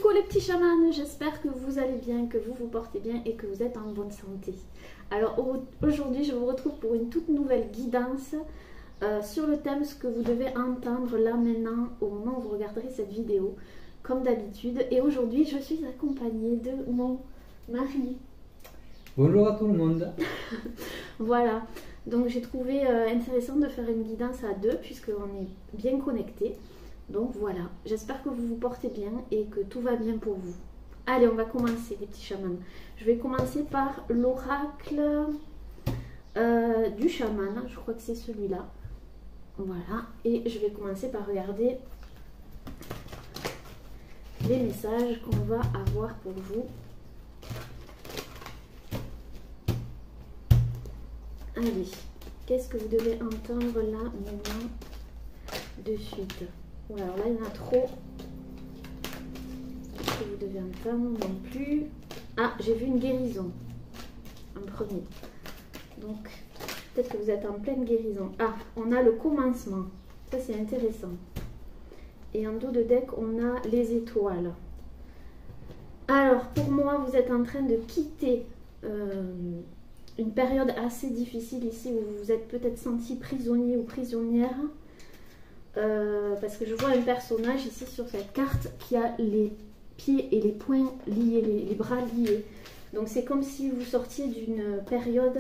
Coucou les petits chamans, j'espère que vous allez bien, que vous vous portez bien et que vous êtes en bonne santé. Alors aujourd'hui je vous retrouve pour une toute nouvelle guidance sur le thème ce que vous devez entendre là maintenant au moment où vous regarderez cette vidéo comme d'habitude. Et aujourd'hui je suis accompagnée de mon mari. Bonjour à tout le monde. Voilà, donc j'ai trouvé intéressant de faire une guidance à deux puisqu'on est bien connectés. Donc voilà, j'espère que vous vous portez bien et que tout va bien pour vous. Allez, on va commencer les petits chamans. Je vais commencer par l'oracle du chaman, je crois que c'est celui-là. Voilà, et je vais commencer par regarder les messages qu'on va avoir pour vous. Allez, qu'est-ce que vous devez entendre là maintenant de suite? Alors là, il y en a trop. Qu'est-ce que vous devez entendre non plus? Ah, j'ai vu une guérison. Un premier. Donc, peut-être que vous êtes en pleine guérison. Ah, on a le commencement. Ça, c'est intéressant. Et en dos de deck, on a les étoiles. Alors, pour moi, vous êtes en train de quitter une période assez difficile ici où vous vous êtes peut-être senti prisonnier ou prisonnière. Parce que je vois un personnage ici sur cette carte qui a les pieds et les poings liés, les bras liés. Donc c'est comme si vous sortiez d'une période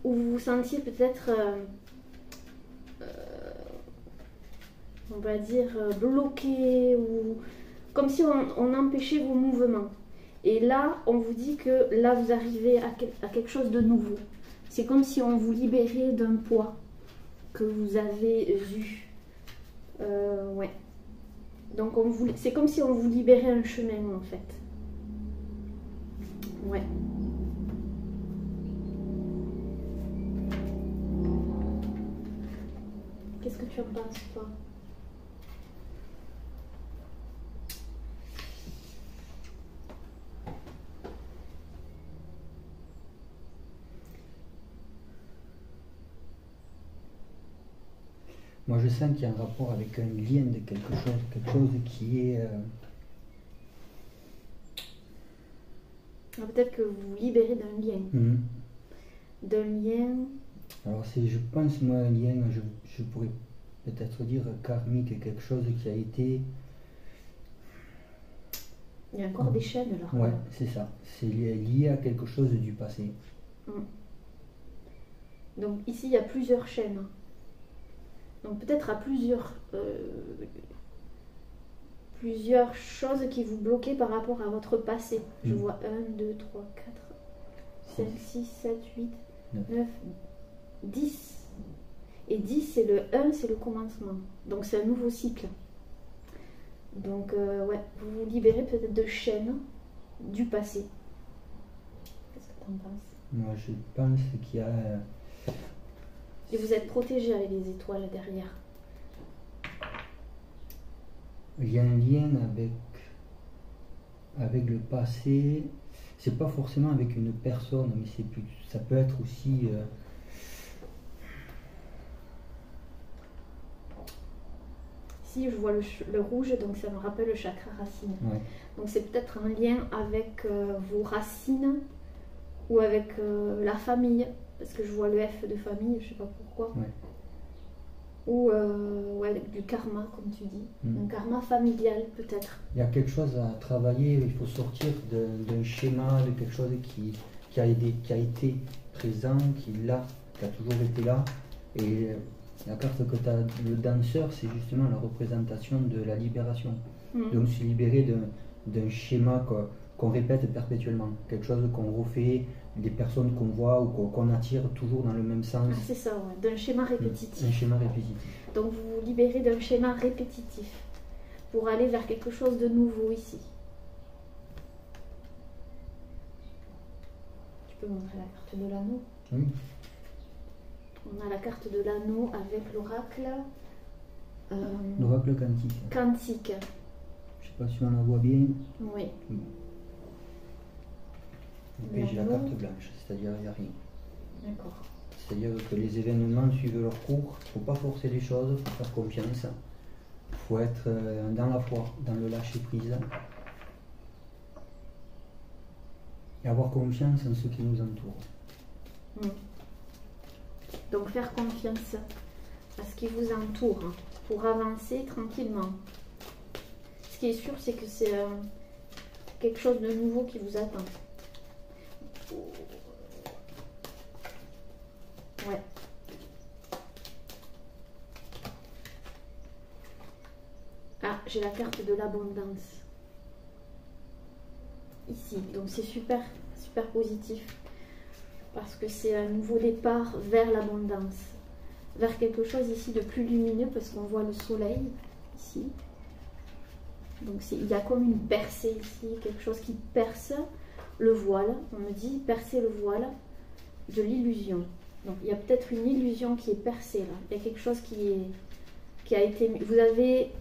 où vous vous sentiez peut-être, on va dire, bloqué, ou comme si on empêchait vos mouvements. Et là, on vous dit que là, vous arrivez à quelque chose de nouveau. C'est comme si on vous libérait d'un poids que vous avez eu. Ouais. Donc c'est comme si on vous libérait un chemin en fait. Ouais. Qu'est-ce que tu en penses toi? Moi je sens qu'il y a un rapport avec un lien de quelque chose qui est... Peut-être que vous vous libérez d'un lien. D'un lien... Alors je pense moi un lien, je pourrais peut-être dire karmique, quelque chose qui a été... Il y a encore des chaînes là. Ouais, c'est ça. C'est lié à quelque chose du passé. Donc ici il y a plusieurs chaînes. Donc peut-être à plusieurs choses qui vous bloquaient par rapport à votre passé. Je vois 1, 2, 3, 4, 5, 6, 7, 8, 9, 10. Et 10, c'est le 1, c'est le commencement. Donc c'est un nouveau cycle. Donc ouais, vous vous libérez peut-être de chaînes du passé. Qu'est-ce que tu en penses? Moi je pense qu'il y a... Et vous êtes protégé avec les étoiles derrière. Il y a un lien avec le passé. C'est pas forcément avec une personne, mais ça peut être aussi... Ici, je vois le rouge, donc ça me rappelle le chakra racine. Ouais. Donc c'est peut-être un lien avec vos racines ou avec la famille. Parce que je vois le F de famille, je sais pas pourquoi. Ouais. Ou ouais, du karma, comme tu dis. Un karma familial, peut-être. Il y a quelque chose à travailler, il faut sortir d'un schéma, de quelque chose qui a été présent, qui a toujours été là. Et la carte que tu as, le danseur, c'est justement la représentation de la libération. Donc se libérer d'un schéma qu'on répète perpétuellement. Quelque chose qu'on refait, des personnes qu'on voit ou qu'on attire toujours dans le même sens. Ah, c'est ça, ouais. D'un schéma répétitif. Un schéma répétitif. Donc vous vous libérez d'un schéma répétitif pour aller vers quelque chose de nouveau ici. Tu peux montrer la carte de l'anneau? Oui. On a la carte de l'anneau avec l'oracle. L'oracle quantique. Quantique. Je sais pas si on la voit bien. Oui. Et puis j'ai la carte blanche, c'est-à-dire il n'y a rien. D'accord. C'est-à-dire que les événements suivent leur cours, il ne faut pas forcer les choses, il faut faire confiance. Il faut être dans la foi, dans le lâcher prise. Et avoir confiance en ce qui nous entoure. Donc faire confiance à ce qui vous entoure hein, pour avancer tranquillement. Ce qui est sûr, c'est que c'est quelque chose de nouveau qui vous attend. Ouais. Ah, j'ai la carte de l'abondance. Ici, donc c'est super, super positif. Parce que c'est un nouveau départ vers l'abondance. Vers quelque chose ici de plus lumineux, parce qu'on voit le soleil ici. Donc il y a comme une percée ici, quelque chose qui perce le voile. On me dit percer le voile de l'illusion. Donc il y a peut-être une illusion qui est percée là. Il y a quelque chose qui a été... Vous avez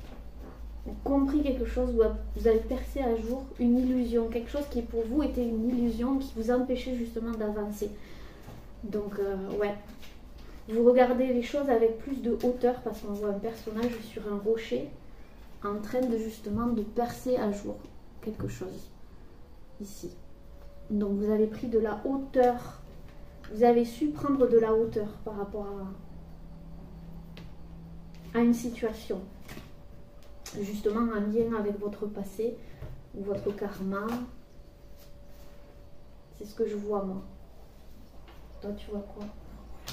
compris quelque chose, vous avez percé à jour une illusion. Quelque chose qui pour vous était une illusion, qui vous empêchait justement d'avancer. Donc ouais. Vous regardez les choses avec plus de hauteur parce qu'on voit un personnage sur un rocher en train de justement de percer à jour quelque chose ici. Donc vous avez pris de la hauteur, vous avez su prendre de la hauteur par rapport à une situation, justement en lien avec votre passé ou votre karma. C'est ce que je vois moi. Toi tu vois quoi?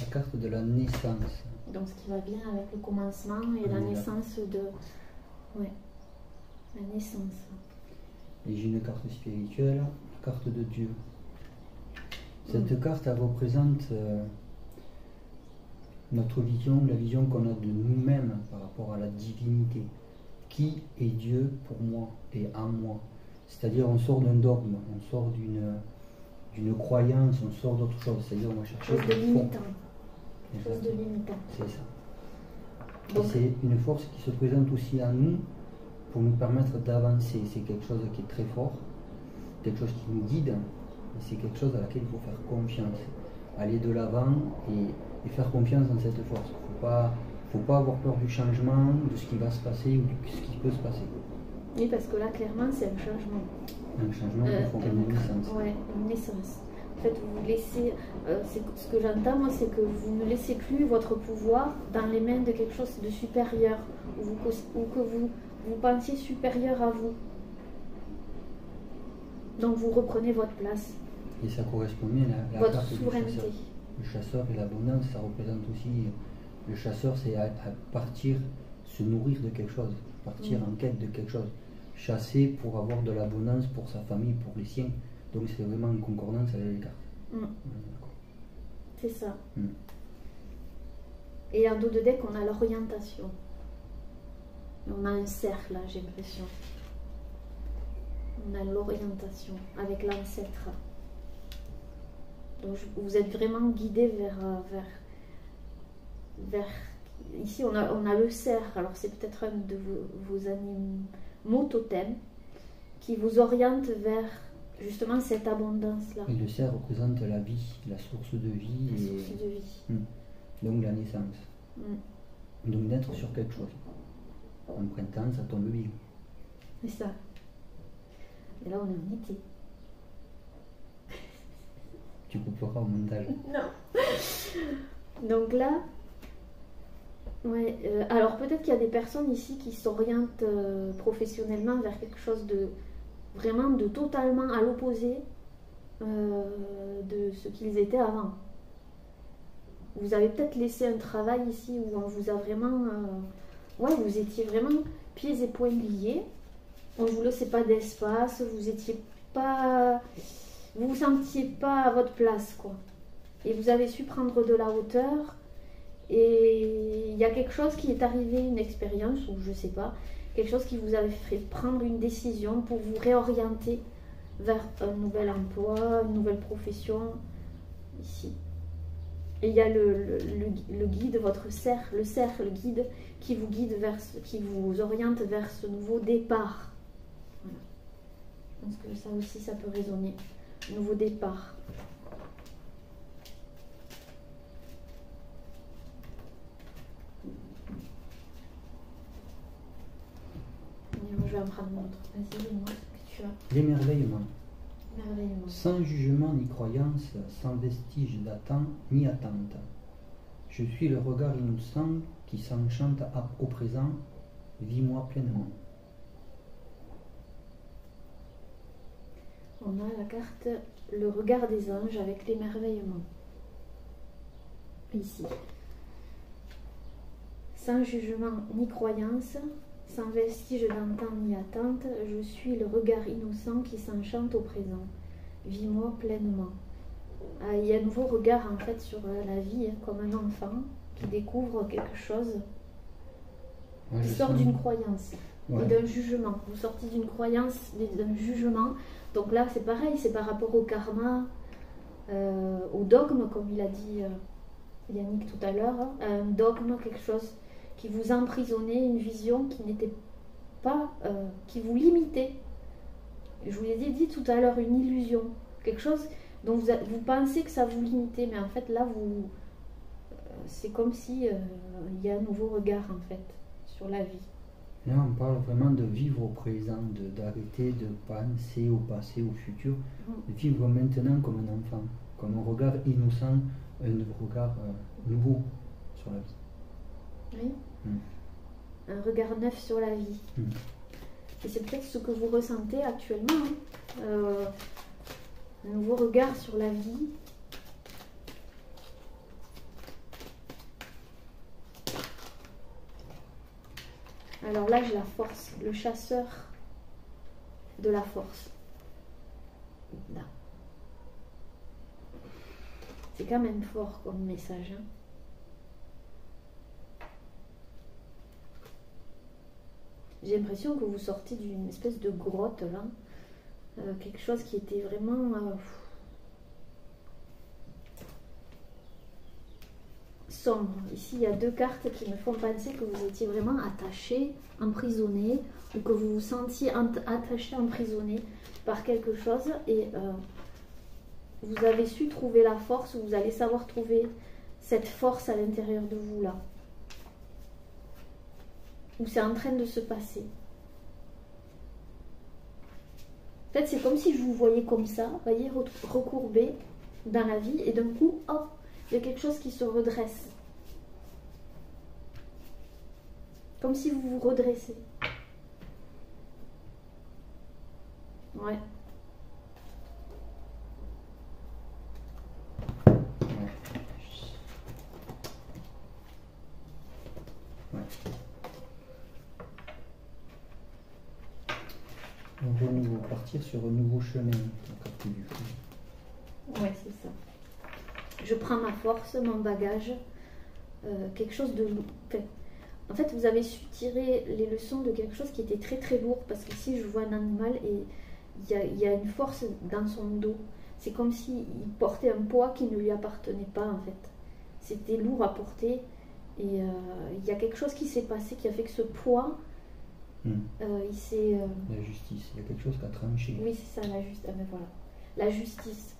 La carte de la naissance. Donc ce qui va bien avec le commencement et la naissance de... Ouais, la naissance. Et j'ai une carte spirituelle, la carte de Dieu. Cette carte, elle représente notre vision, la vision qu'on a de nous-mêmes par rapport à la divinité. Qui est Dieu pour moi et en moi? C'est-à-dire on sort d'un dogme, on sort d'une croyance, on sort d'autre chose. C'est-à-dire on va chercher chose de limitant. Chose de limitant. C'est ça. C'est une force qui se présente aussi à nous pour nous permettre d'avancer. C'est quelque chose qui est très fort, quelque chose qui nous guide, et c'est quelque chose à laquelle il faut faire confiance. Aller de l'avant et faire confiance dans cette force. Faut pas avoir peur du changement, de ce qui va se passer ou de ce qui peut se passer. Oui, parce que là, clairement, c'est un changement. Un changement une naissance. Oui, une naissance. En fait, vous laissez, ce que j'entends, moi, c'est que vous ne laissez plus votre pouvoir dans les mains de quelque chose de supérieur, ou que vous pensiez supérieur à vous. Donc, vous reprenez votre place. Et ça correspond bien à la votre carte souveraineté. du chasseur. Le chasseur et l'abondance, ça représente aussi... Le chasseur, c'est à partir, se nourrir de quelque chose, partir en quête de quelque chose. Chasser pour avoir de l'abondance pour sa famille, pour les siens. Donc c'est vraiment en concordance avec les cartes. C'est ça. Et en dos de deck, on a l'orientation. On a un cercle là, j'ai l'impression. On a l'orientation avec l'ancêtre. Donc vous êtes vraiment guidé vers... Ici, on a le cerf. Alors c'est peut-être un de vos animaux totems qui vous oriente vers justement cette abondance-là. Et le cerf représente la vie, la source de vie. La source de vie. Donc la naissance. Donc naître sur quelque chose. En printemps, ça tombe bien. C'est ça. Et là, on est en été. Tu couperas au montage. Non. Donc là, ouais. Alors peut-être qu'il y a des personnes ici qui s'orientent professionnellement vers quelque chose de vraiment de totalement à l'opposé de ce qu'ils étaient avant. Vous avez peut-être laissé un travail ici où on vous a vraiment... ouais, vous étiez vraiment pieds et poings liés. On ne vous laissait pas d'espace, vous étiez pas... Vous vous sentiez pas à votre place, quoi. Et vous avez su prendre de la hauteur. Et il y a quelque chose qui est arrivé, une expérience, ou je sais pas, quelque chose qui vous avait fait prendre une décision pour vous réorienter vers un nouvel emploi, une nouvelle profession, ici. Et il y a le guide, votre cercle, le cercle guide, qui vous guide qui vous oriente vers ce nouveau départ. Voilà. Je pense que ça aussi, ça peut résonner. Nouveau départ. Je vais en prendre une autre. Vas-y, dis-moi ce que tu as. L'émerveillement. Merveillement. Sans jugement ni croyance, sans vestige d'attente ni attente. Je suis le regard innocent qui s'enchante au présent. Vis-moi pleinement. On a la carte le regard des anges avec l'émerveillement. Ici. Sans jugement ni croyance, sans vestige d'entente ni attente, je suis le regard innocent qui s'enchante au présent. Vis-moi pleinement. Ah, il y a un nouveau regard en fait sur la vie, hein, comme un enfant qui découvre quelque chose qui sort d'une croyance et d'un jugement. Vous sortez d'une croyance, d'un jugement. Donc là, c'est pareil, c'est par rapport au karma, au dogme, comme il a dit Yannick tout à l'heure, hein, un dogme, quelque chose qui vous emprisonnait, une vision qui n'était pas, qui vous limitait. Je vous l'ai dit tout à l'heure, une illusion, quelque chose dont vous pensez que ça vous limitait, mais en fait là, c'est comme si il y a un nouveau regard en fait sur la vie. Là, on parle vraiment de vivre au présent, d'arrêter de penser au passé, au futur, de vivre maintenant comme un enfant, comme un regard innocent, un regard nouveau sur la vie. Oui. Un regard neuf sur la vie. Et c'est peut-être ce que vous ressentez actuellement. Hein. Un nouveau regard sur la vie. Alors là, j'ai la force, le chasseur de la force. Là. C'est quand même fort comme message. Hein. J'ai l'impression que vous sortez d'une espèce de grotte là. Quelque chose qui était vraiment sombre. Ici, il y a deux cartes qui me font penser que vous étiez vraiment attaché, emprisonné, ou que vous vous sentiez attaché, emprisonné par quelque chose et vous avez su trouver la force, vous allez savoir trouver cette force à l'intérieur de vous là. Où c'est en train de se passer. En fait, c'est comme si je vous voyais comme ça, voyez, recourbé dans la vie, et d'un coup, hop, il y a quelque chose qui se redresse. Comme si vous vous redressez. Ouais. Un renouveau, partir sur un nouveau chemin. Ouais, c'est ça. Je prends ma force, mon bagage, quelque chose de... En fait, vous avez su tirer les leçons de quelque chose qui était très très lourd, parce qu'ici, je vois un animal et il y a une force dans son dos. C'est comme s'il portait un poids qui ne lui appartenait pas, en fait. C'était lourd à porter et il y a quelque chose qui s'est passé qui a fait que ce poids, il s'est... La justice, il y a quelque chose qui a tranché. Oui, c'est ça, la justice. Ah, ben voilà. La justice.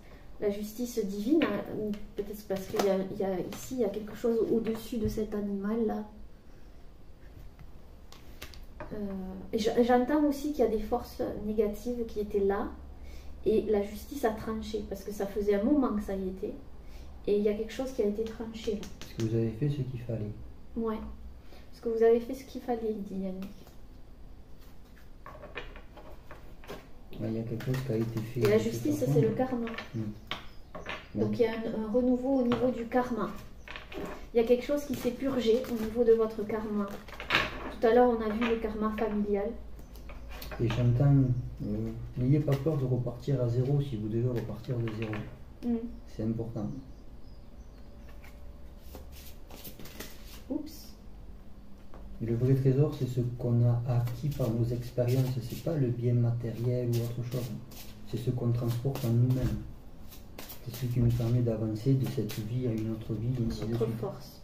La justice divine, ou peut-être parce qu'il y a ici, il y a quelque chose au-dessus de cet animal-là. Et j'entends aussi qu'il y a des forces négatives qui étaient là, et la justice a tranché, parce que ça faisait un moment que ça y était, et il y a quelque chose qui a été tranché. Là. Parce que vous avez fait ce qu'il fallait. Ouais, parce que vous avez fait ce qu'il fallait, dit Yannick. Il y a quelque chose qui a été fait. Et la justice, c'est le karma. Donc il y a un renouveau au niveau du karma. Il y a quelque chose qui s'est purgé au niveau de votre karma. Tout à l'heure, on a vu le karma familial. Et j'entends, n'ayez pas peur de repartir à zéro si vous devez repartir de zéro. C'est important. Oups. Et le vrai trésor, c'est ce qu'on a acquis par nos expériences. C'est pas le bien matériel ou autre chose. C'est ce qu'on transporte en nous-mêmes. C'est ce qui nous permet d'avancer de cette vie à une autre vie, ainsi de suite. Force.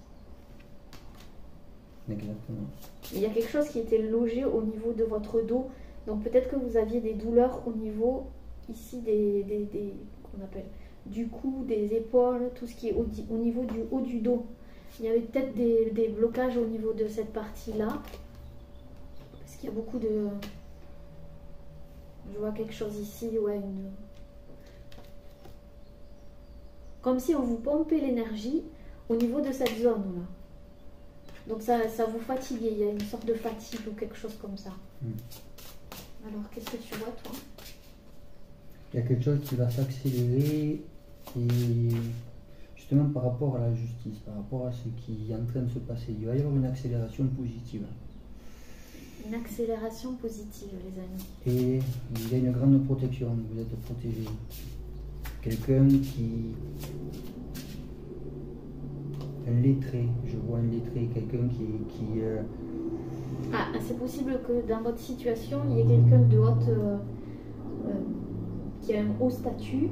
Exactement. Il y a quelque chose qui était logé au niveau de votre dos. Donc peut-être que vous aviez des douleurs au niveau ici qu'on appelle du cou, des épaules, tout ce qui est au niveau du haut du dos. Il y avait peut-être des blocages au niveau de cette partie-là. Parce qu'il y a beaucoup de... Je vois quelque chose ici, ouais, Comme si on vous pompait l'énergie au niveau de cette zone-là. Donc ça vous fatigue, il y a une sorte de fatigue ou quelque chose comme ça. Alors, qu'est-ce que tu vois, toi? Il y a quelque chose qui va s'accélérer et justement par rapport à la justice, par rapport à ce qui est en train de se passer, il va y avoir une accélération positive. Une accélération positive, les amis. Et il y a une grande protection, vous êtes protégé. Quelqu'un qui... Un lettré, je vois un lettré, quelqu'un qui Ah, c'est possible que dans votre situation, il y ait quelqu'un de haute... qui a un haut statut,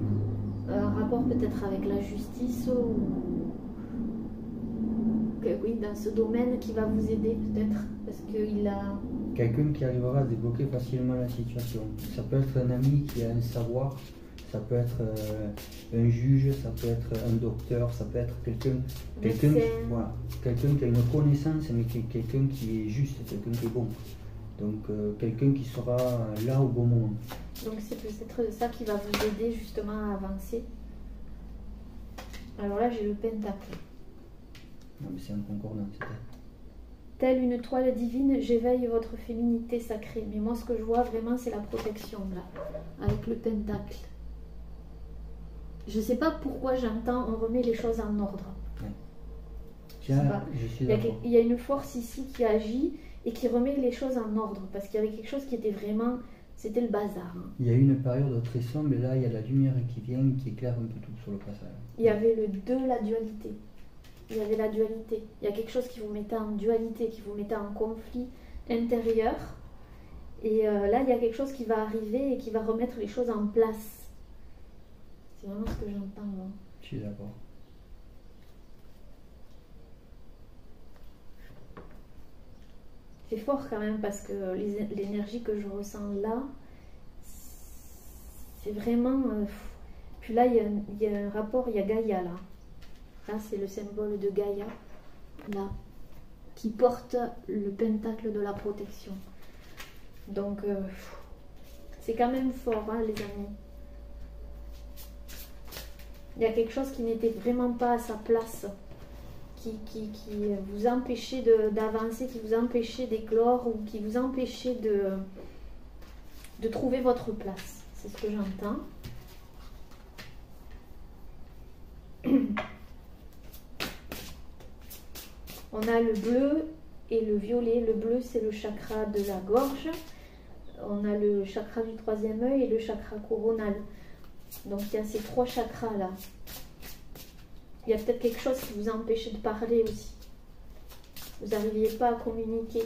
un rapport peut-être avec la justice ou... oui, dans ce domaine qui va vous aider peut-être, parce qu'il a... Quelqu'un qui arrivera à débloquer facilement la situation. Ça peut être un ami qui a un savoir, ça peut être un juge, ça peut être un docteur, ça peut être quelqu'un voilà, quelqu'un qui a une connaissance, mais quelqu'un qui est juste, quelqu'un qui est bon. Donc quelqu'un qui sera là au bon moment. Donc c'est peut-être ça qui va vous aider justement à avancer. Alors là j'ai le pentacle. Non mais c'est un concordant, c'est ça. Telle une toile divine, j'éveille votre féminité sacrée. Mais moi ce que je vois vraiment c'est la protection là, avec le pentacle. Je sais pas pourquoi j'entends on remet les choses en ordre. Ouais. Je suis d'accord. Il y a une force ici qui agit et qui remet les choses en ordre. Parce qu'il y avait quelque chose qui était vraiment... C'était le bazar. Hein. Il y a eu une période très sombre et là il y a la lumière qui vient, qui éclaire un peu tout sur le passage. Il y avait le 2, la dualité. Il y avait la dualité. Il y a quelque chose qui vous mettait en dualité, qui vous mettait en conflit intérieur. Et là, il y a quelque chose qui va arriver et qui va remettre les choses en place. C'est vraiment ce que j'entends. Moi. Je suis d'accord. C'est fort quand même parce que l'énergie que je ressens là, c'est vraiment... Puis là, il y a un rapport, il y a Gaïa là. Là, c'est le symbole de Gaïa, là, qui porte le pentacle de la protection. Donc, c'est quand même fort, hein, les amis. Il y a quelque chose qui n'était vraiment pas à sa place, qui vous empêchait d'avancer, qui vous empêchait d'éclore ou qui vous empêchait de trouver votre place. C'est ce que j'entends. On a le bleu et le violet. Le bleu, c'est le chakra de la gorge. On a le chakra du troisième œil et le chakra coronal. Donc, il y a ces trois chakras-là. Il y a peut-être quelque chose qui vous a empêché de parler aussi. Vous n'arriviez pas à communiquer.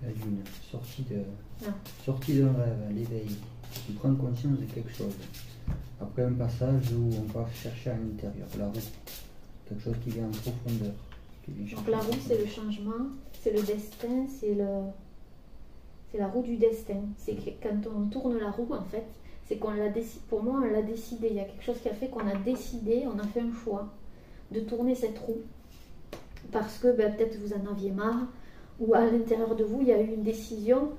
La lune, sortie d'un rêve, l'éveil. Tu prends conscience de quelque chose. Après un passage où on va chercher à l'intérieur, la roue. Quelque chose qui vient en profondeur. Donc la roue, c'est le changement, c'est le destin, c'est la roue du destin. C'est que quand on tourne la roue, en fait, c'est qu'on l'a décidé. Pour moi, on l'a décidé. Il y a quelque chose qui a fait qu'on a décidé, on a fait un choix de tourner cette roue. Parce que peut-être vous en aviez marre, ou à l'intérieur de vous, il y a eu une décision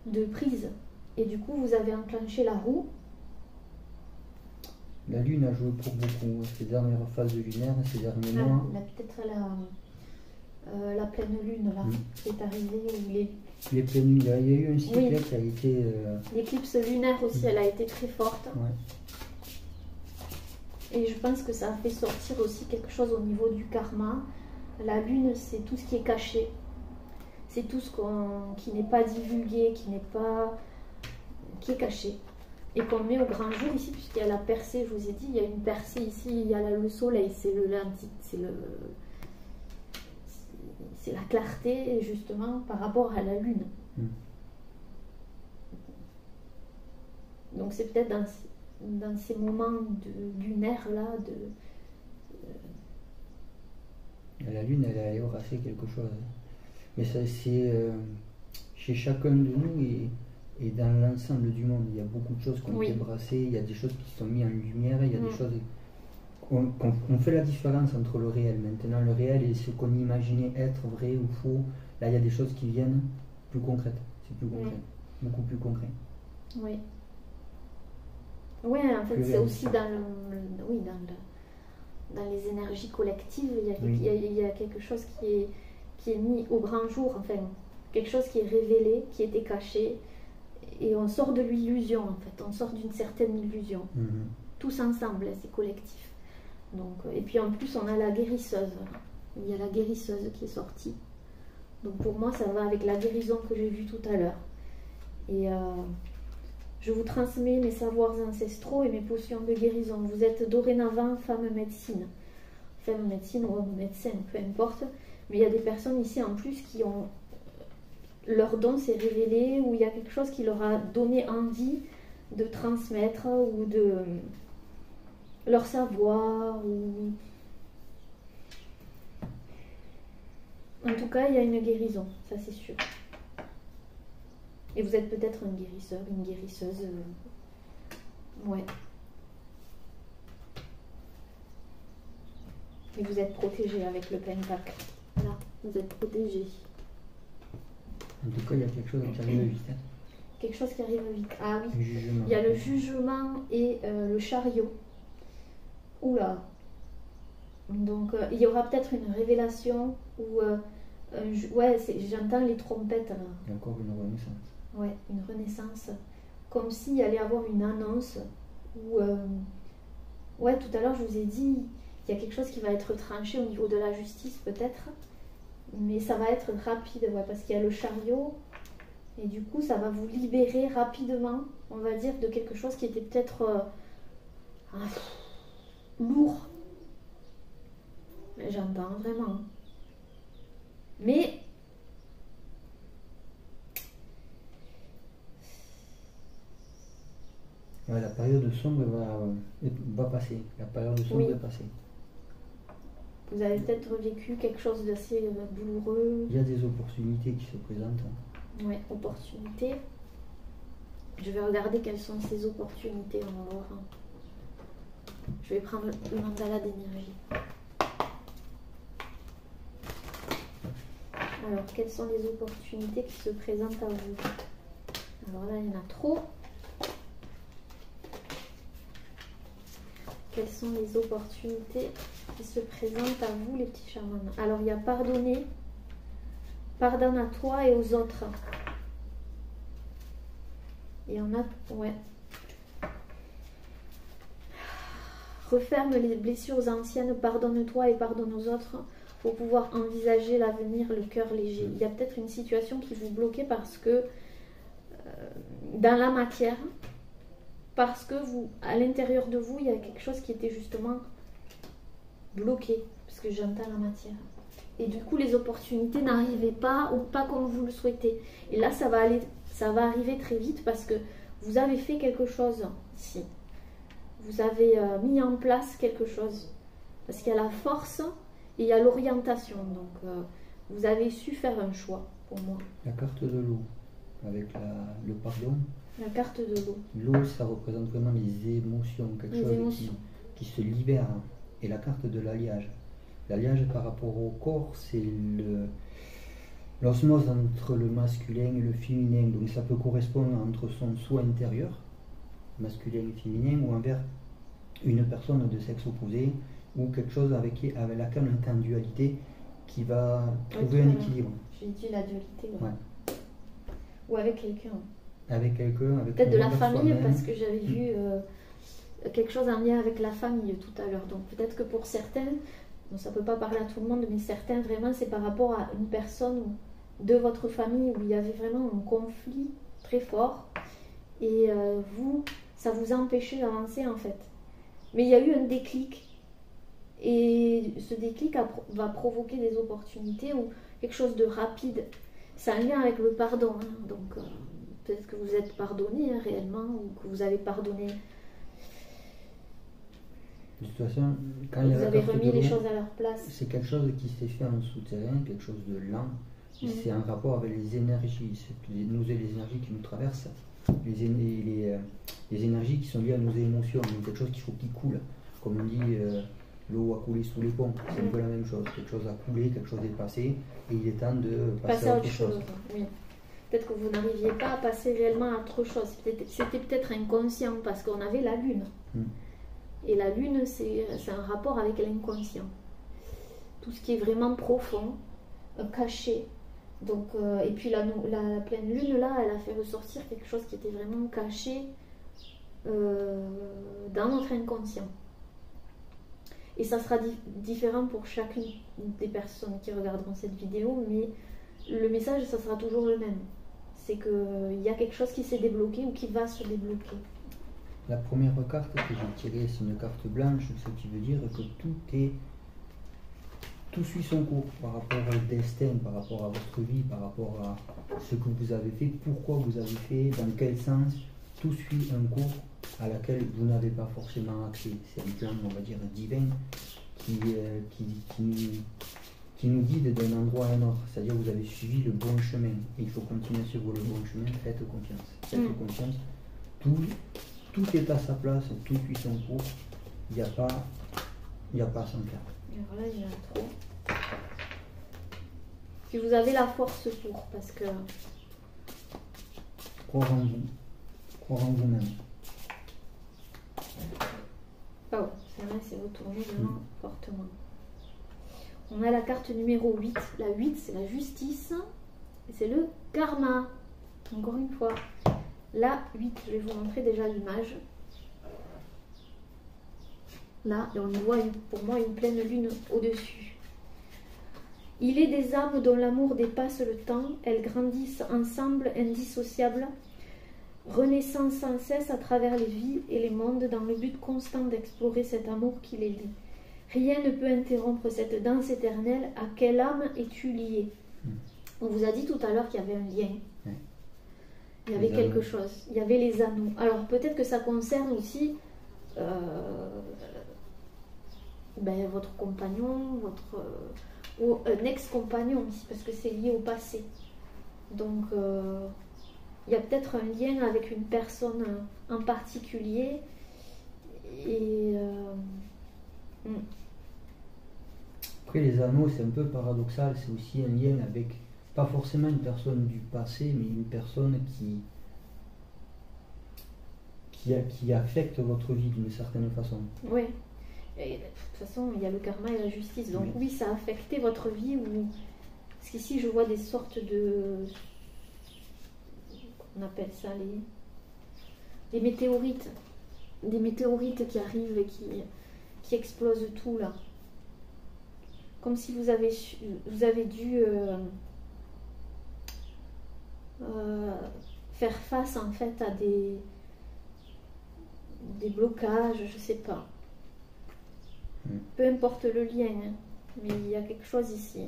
de prise. Et du coup, vous avez enclenché la roue. La lune a joué pour beaucoup. Ces dernières phases lunaires, ces derniers mois. Peut-être la pleine lune là, qui est arrivée. Les pleines lunes, il y a eu un cycle qui a été... L'éclipse lunaire aussi, elle a été très forte. Ouais. Et je pense que ça a fait sortir aussi quelque chose au niveau du karma. La lune, c'est tout ce qui est caché. C'est tout ce qui n'est pas divulgué, qui est caché. Et qu'on met au grand jour ici, puisqu'il y a la percée, je vous ai dit, il y a une percée ici, il y a le soleil, c'est la clarté, justement, par rapport à la lune. Donc c'est peut-être dans ces moments lunaires-là, la lune, elle est allée brasser quelque chose. Mais ça, c'est chez chacun de nous et dans l'ensemble du monde. Il y a beaucoup de choses qui ont été brassées, il y a des choses qui sont mises en lumière, il y a des choses... On fait la différence entre le réel. Maintenant, le réel et ce qu'on imaginait être vrai ou faux. Là, il y a des choses qui viennent plus concrètes. C'est plus concret. Beaucoup plus concret. Oui. Ouais, en fait, Plus c'est elle- aussi oui, dans les énergies collectives, Oui. il y a quelque chose qui est mis au grand jour, enfin, quelque chose qui est révélé, qui était caché, et on sort de l'illusion, en fait, on sort d'une certaine illusion, Mhm. tous ensemble, hein, c'est collectif. Donc, et puis en plus, on a la guérisseuse, il y a la guérisseuse qui est sortie. Donc pour moi, ça va avec la guérison que j'ai vue tout à l'heure. Et je vous transmets mes savoirs ancestraux et mes potions de guérison. Vous êtes dorénavant femme médecine. Femme médecine ou homme médecin, peu importe. Mais il y a des personnes ici en plus qui ont... Leur don s'est révélé, ou il y a quelque chose qui leur a donné envie de transmettre, ou de... leur savoir, ou... En tout cas, il y a une guérison, ça c'est sûr. Et vous êtes peut-être un guérisseur, une guérisseuse. Ouais. Et vous êtes protégé avec le pentacle. Là, vous êtes protégé. En tout cas, il y a quelque chose qui arrive vite. Hein. Quelque chose qui arrive vite. Ah oui. Le jugement. Il y a le jugement et le chariot. Oula. Donc, il y aura peut-être une révélation ou... ouais, j'entends les trompettes là. Il y a encore une renaissance. Ouais, une renaissance. Comme s'il allait y avoir une annonce. Ou... ouais, tout à l'heure, je vous ai dit, il y a quelque chose qui va être tranché au niveau de la justice peut-être. Mais ça va être rapide, ouais, parce qu'il y a le chariot. Et du coup, ça va vous libérer rapidement, on va dire, de quelque chose qui était peut-être lourd. J'entends vraiment. Mais Ouais, la période sombre va passer. La période sombre Oui. est passée. vous avez peut-être vécu quelque chose d'assez douloureux. Il y a des opportunités qui se présentent. Hein. Ouais, opportunités. Je vais regarder quelles sont ces opportunités, on va voir. Je vais prendre le mandala d'énergie. Alors, quelles sont les opportunités qui se présentent à vous? Alors là, il y en a trop. Quelles sont les opportunités qui se présentent à vous, les petits chamans? Alors, il y a pardonner. Pardonne à toi et aux autres. Il y en a, ouais. Referme les blessures anciennes, pardonne-toi et pardonne aux autres pour pouvoir envisager l'avenir, le cœur léger. Il y a peut-être une situation qui vous bloque parce que dans la matière, parce que vous, à l'intérieur de vous, il y a quelque chose qui était justement bloqué, parce que j'entends la matière. Et du coup, les opportunités n'arrivaient pas ou pas comme vous le souhaitez. Et là, ça va arriver très vite parce que vous avez fait quelque chose ici. Vous avez mis en place quelque chose. Parce qu'il y a la force et il y a l'orientation. Donc, vous avez su faire un choix, pour moi. La carte de l'eau, avec le pardon. La carte de l'eau. L'eau, ça représente vraiment les émotions, quelque Les chose émotions. qui se libère. Et la carte de l'alliage. L'alliage par rapport au corps, c'est l'osmose entre le masculin et le féminin. Donc ça peut correspondre entre son soi intérieur, masculin et féminin, ou envers une personne de sexe opposé, ou quelque chose avec laquelle on est en dualité, qui va trouver un équilibre. J'ai dit la dualité. Ouais. Ouais. Ou avec quelqu'un. Avec quelqu'un, avec Peut-être de la envers famille, soi-même. parce que j'avais vu quelque chose en lien avec la famille tout à l'heure. Donc peut-être que pour certains, bon, ça ne peut pas parler à tout le monde, mais certains vraiment c'est par rapport à une personne de votre famille où il y avait vraiment un conflit très fort et vous, ça vous a empêché d'avancer en fait. Mais il y a eu un déclic et ce déclic va provoquer des opportunités ou quelque chose de rapide. C'est un lien avec le pardon, hein. Donc peut-être que vous êtes pardonné hein, réellement ou que vous avez pardonné. De toute façon, quand il y a Vous la avez carte remis de les l'eau, choses à leur place. c'est quelque chose qui s'est fait en souterrain, quelque chose de lent. C'est en rapport avec les énergies, les énergies qui nous traversent, les énergies qui sont liées à nos émotions, donc quelque chose qu'il faut qui coule. Comme on dit, l'eau a coulé sous les ponts, c'est un peu la même chose. Quelque chose a coulé, quelque chose est passé, et il est temps de passer à autre chose. Oui. Peut-être que vous n'arriviez pas à passer réellement à autre chose. C'était peut-être inconscient parce qu'on avait la lune. Et la lune, c'est un rapport avec l'inconscient. Tout ce qui est vraiment profond, caché. Donc, et puis la pleine lune, là, elle a fait ressortir quelque chose qui était vraiment caché dans notre inconscient. Et ça sera différent pour chacune des personnes qui regarderont cette vidéo, mais le message, ça sera toujours le même. C'est qu'il y a quelque chose qui s'est débloqué ou qui va se débloquer. La première carte que j'ai tirée, c'est une carte blanche, ce qui veut dire que tout suit son cours par rapport au destin, par rapport à votre vie, par rapport à ce que vous avez fait, pourquoi vous avez fait, dans quel sens. Tout suit un cours à laquelle vous n'avez pas forcément accès. C'est un plan, on va dire, divin qui nous guide d'un endroit à un autre. C'est-à-dire que vous avez suivi le bon chemin. Et il faut continuer sur le bon chemin. Faites confiance. Faites confiance. Tout est à sa place, tout suit son cours. Il n'y a pas à s'en faire. Alors là, il y en a trop. Si vous avez la force pour, parce que... Croire en vous. Croire en vous-même. Oh, c'est vrai, c'est retourné vraiment fortement. On a la carte numéro 8. La 8, c'est la justice. Et c'est le karma. Encore une fois. La 8, je vais vous montrer déjà l'image. Là, et on y voit pour moi une pleine lune au-dessus. Il est des âmes dont l'amour dépasse le temps. Elles grandissent ensemble, indissociables, renaissant sans cesse à travers les vies et les mondes dans le but constant d'explorer cet amour qui les lie. Rien ne peut interrompre cette danse éternelle. À quelle âme es-tu lié? On vous a dit tout à l'heure qu'il y avait un lien. Il y avait quelque chose. Il y avait les anneaux. Alors peut-être que ça concerne aussi votre compagnon, ou un ex-compagnon aussi, parce que c'est lié au passé. Donc il y a peut-être un lien avec une personne en particulier. Et après, les anneaux, c'est un peu paradoxal. C'est aussi un lien avec, pas forcément une personne du passé, mais une personne qui affecte votre vie d'une certaine façon. Oui. Et de toute façon, il y a le karma et la justice. Donc oui, ça a affecté votre vie. Parce qu'ici, je vois des sortes de... On appelle ça des météorites. Des météorites qui arrivent et qui explosent tout, là. Comme si vous avez dû faire face, en fait, à des blocages, je sais pas. Peu importe le lien, hein, mais il y a quelque chose ici.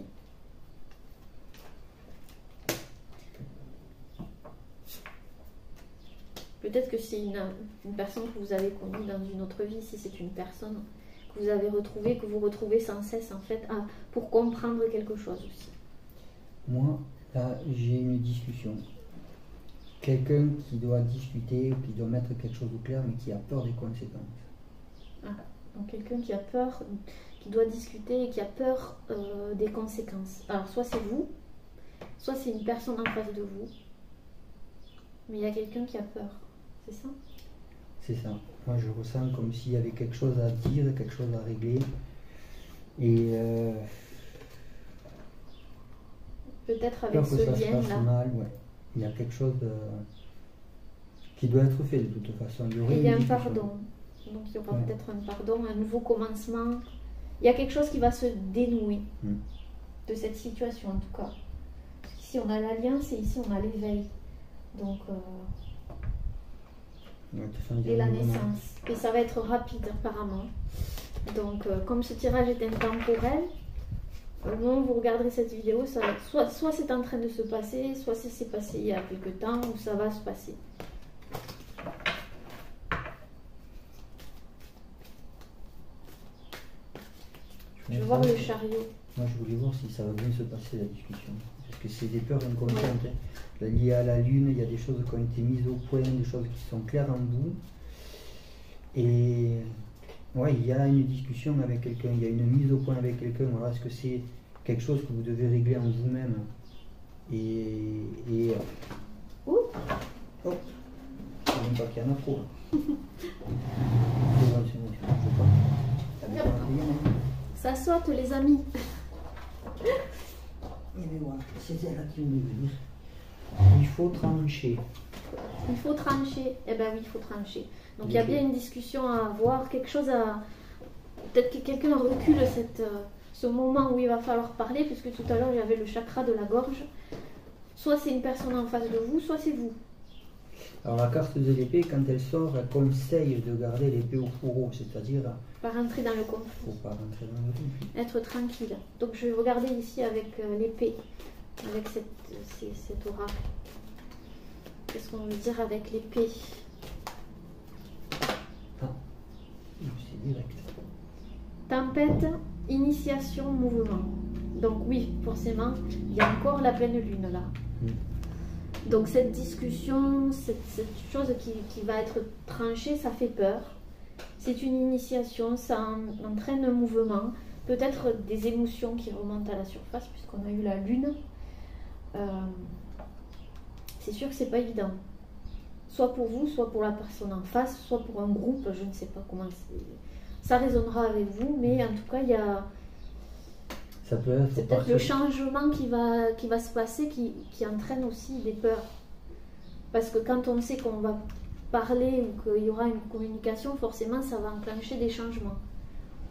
Peut-être que c'est une personne que vous avez connue dans une autre vie, si c'est une personne que vous avez retrouvée, que vous retrouvez sans cesse, en fait, pour comprendre quelque chose aussi. Moi, là, j'ai une discussion. Quelqu'un qui doit discuter ou qui doit mettre quelque chose au clair, mais qui a peur des conséquences. Donc quelqu'un qui a peur, qui doit discuter et qui a peur des conséquences. Alors soit c'est vous, soit c'est une personne en face de vous, mais il y a quelqu'un qui a peur, c'est ça? C'est ça. Moi je ressens comme s'il y avait quelque chose à dire, quelque chose à régler. Et peut-être avec ce lien-là. Mal, ouais. Il y a quelque chose qui doit être fait de toute façon. Il y a un pardon. Donc il y aura peut-être un pardon, un nouveau commencement. Il y a quelque chose qui va se dénouer de cette situation en tout cas. Ici on a l'alliance et ici on a l'éveil. Donc et la naissance. Et ça va être rapide apparemment. Donc comme ce tirage est intemporel, au moment où vous regarderez cette vidéo, soit c'est en train de se passer, soit c'est passé il y a quelque temps, ou ça va se passer. Je vais voir le chariot. Moi, je voulais voir si ça va bien se passer la discussion. Parce que c'est des peurs inconscientes. Hein. Liées à la lune, il y a des choses qui ont été mises au point, des choses qui sont claires en vous. Et ouais, il y a une discussion avec quelqu'un, il y a une mise au point avec quelqu'un. Alors, est-ce que c'est quelque chose que vous devez régler en vous-même? Et saute, les amis. Et bien voilà, c'est celle-là qui vient de venir. Il faut trancher. Il faut trancher. Eh ben oui, il faut trancher. Donc il y a Ok. bien une discussion à avoir, quelque chose à... Peut-être que quelqu'un recule ce moment où il va falloir parler, puisque tout à l'heure j'avais le chakra de la gorge. Soit c'est une personne en face de vous, soit c'est vous. Alors la carte de l'épée, quand elle sort, elle conseille de garder l'épée au fourreau, c'est-à-dire Pas rentrer dans le conflit. faut pas rentrer dans le conflit. Être tranquille. Donc je vais regarder ici avec l'épée, avec cet oracle. Qu'est-ce qu'on veut dire avec l'épée? Ah, c'est direct. Tempête, initiation, mouvement. Donc oui, forcément, il y a encore la pleine lune là. Donc cette discussion, cette chose qui va être tranchée, ça fait peur. C'est une initiation, ça entraîne un mouvement, peut-être des émotions qui remontent à la surface puisqu'on a eu la lune. C'est sûr que c'est pas évident. Soit pour vous, soit pour la personne en face, soit pour un groupe, je ne sais pas comment ça résonnera avec vous, mais en tout cas, il y a... Ça peut être C'est peut-être le changement qui va se passer qui entraîne aussi des peurs. Parce que quand on sait qu'on va parler ou qu'il y aura une communication, forcément ça va enclencher des changements.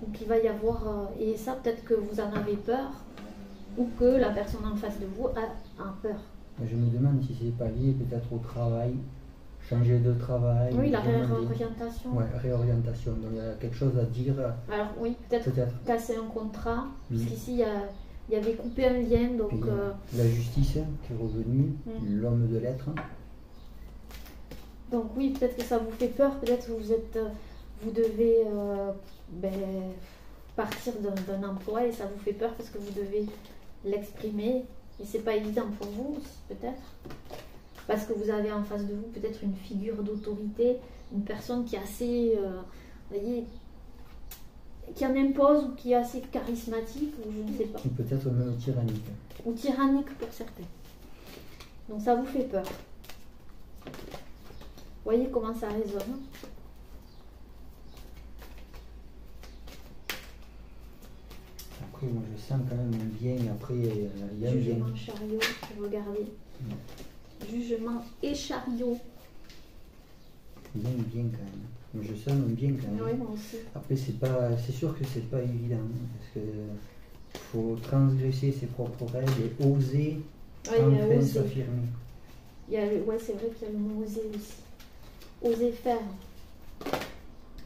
Donc il va y avoir... et ça peut-être que vous en avez peur ou que la personne en face de vous a peur. Je me demande si c'est pas lié peut-être au travail, changer de travail. Oui, la demander- réorientation. Ouais, réorientation. Donc il y a quelque chose à dire. Alors oui, peut-être Peut-être. casser un contrat. Oui. Parce qu'ici il y avait coupé un lien. Donc Puis, la justice qui est revenue, l'homme de lettres. Donc oui, peut-être que ça vous fait peur, peut-être que vous devez partir d'un emploi et ça vous fait peur parce que vous devez l'exprimer et c'est pas évident pour vous aussi peut-être parce que vous avez en face de vous peut-être une figure d'autorité, une personne qui est assez, vous voyez, qui en impose ou qui est assez charismatique ou je ne sais pas, Ou peut-être même tyrannique. ou tyrannique pour certains. Donc ça vous fait peur. Voyez comment ça résonne. Après, moi je sens quand même un bien. Après, il y a un bien. Jugement, chariot, regardez. Jugement et chariot. Il y a un bien quand même. Moi, je sens un bien quand même. Oui, moi aussi. Après, c'est sûr que c'est pas évident. Parce que faut transgresser ses propres règles et oser Ouais, il y a enfin oser. s'affirmer. Ouais, c'est vrai qu'il y a le mot oser aussi. Oser faire.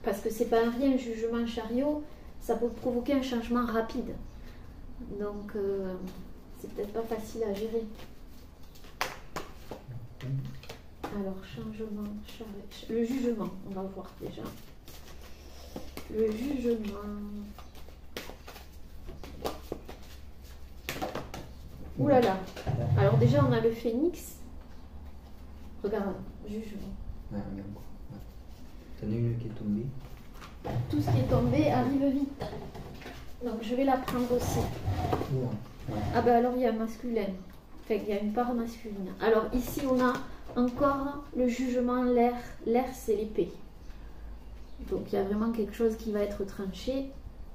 Parce que c'est pas un rien, jugement, chariot, ça peut provoquer un changement rapide. Donc, c'est peut-être pas facile à gérer. Alors, changement, chariot. Le jugement, on va voir déjà. Le jugement. Ouh là là. Alors déjà, on a le phénix. Regarde, jugement. Ouais, regarde. Ouais. T'en as une qui est tombée. Tout ce qui est tombé arrive vite. Donc je vais la prendre aussi. Ouah. Ouais. Ah ben alors il y a un masculin. Enfin, il y a une part masculine. Alors ici on a encore le jugement, l'air. L'air c'est l'épée. Donc il y a vraiment quelque chose qui va être tranché.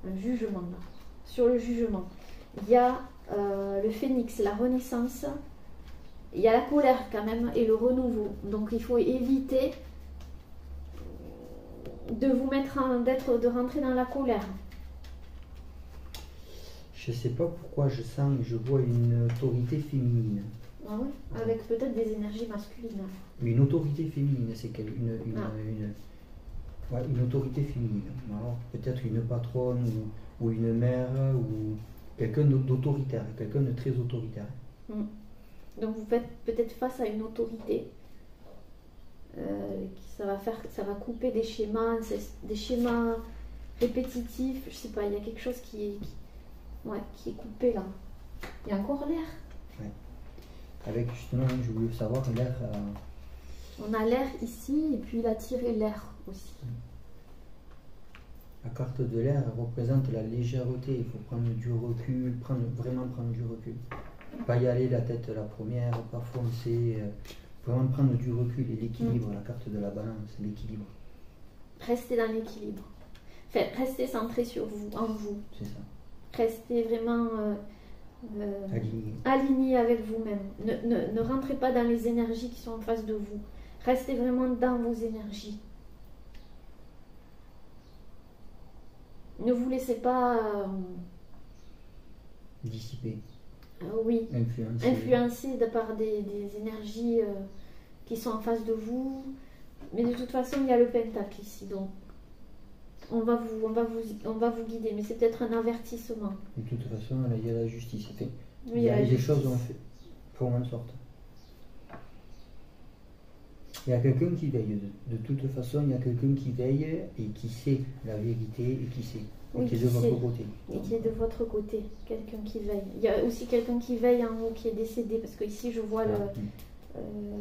Un jugement là. Sur le jugement. Il y a le phénix, la renaissance. Il y a la colère quand même et le renouveau. Donc il faut éviter de vous mettre de rentrer dans la colère. Je sais pas pourquoi je vois une autorité féminine. Ah ouais, avec peut-être des énergies masculines. Mais une autorité féminine, c'est une autorité féminine. Alors, peut-être une patronne ou une mère ou quelqu'un d'autoritaire, quelqu'un de très autoritaire. Donc vous faites peut-être face à une autorité. Ça va couper des schémas répétitifs. Je sais pas, il y a quelque chose qui est coupé là. Il y a encore l'air. Ouais. Avec justement, je voulais savoir l'air. On a l'air ici et puis il a tiré l'air aussi. La carte de l'air représente la légèreté. Il faut prendre du recul, vraiment prendre du recul. Pas y aller la tête la première, pas foncer. Vraiment prendre du recul et l'équilibre. La carte de la balance, l'équilibre. Restez dans l'équilibre. Enfin, restez centré sur vous, en vous. C'est ça. Restez vraiment aligné avec vous-même. Ne rentrez pas dans les énergies qui sont en face de vous. Restez vraiment dans vos énergies. Ne vous laissez pas dissiper. Oui, influencer par des énergies qui sont en face de vous. Mais de toute façon, il y a le pentacle ici, donc on va vous guider. Mais c'est peut-être un avertissement. De toute façon, il y a la justice. Oui, il y a des choses dont font en sorte. Il y a quelqu'un qui veille. De toute façon, il y a quelqu'un qui veille et qui sait la vérité et qui sait. Oui, qui est de votre côté. Et qui est de votre côté. Quelqu'un qui veille. Il y a aussi quelqu'un qui veille en haut qui est décédé. Parce que ici, je vois